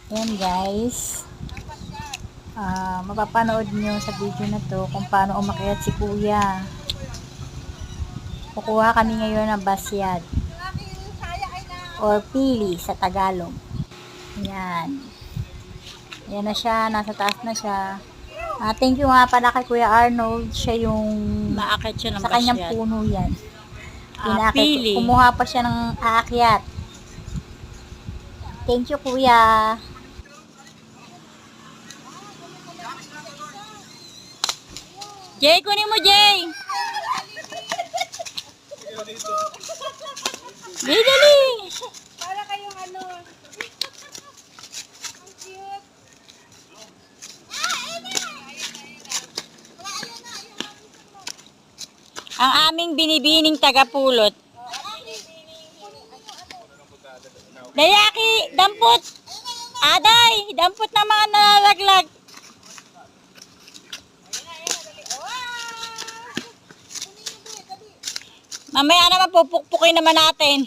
Yan guys. Mapapanood nyo sa video na to kung paano umakyat si kuya. Kukuha kami ngayon ng basyad or pili sa Tagalog. Yan. Yan na siya. Nasa taas na siya. Thank you nga pala kay Kuya Arnold. Siya yung Maakit siya ng sa kanyang basyad. puno yan. Pili. Kumuha pa siya ng aakyat. Thank you kuya. Jay, kunin mo Jay! Dali, dali! Para kayong ano. Ang cute. Ang aming binibining tagapulot. Dayaki, dampot! Aday, dampot na mga nalalaglag. Mamaya naman pupukpukin naman natin.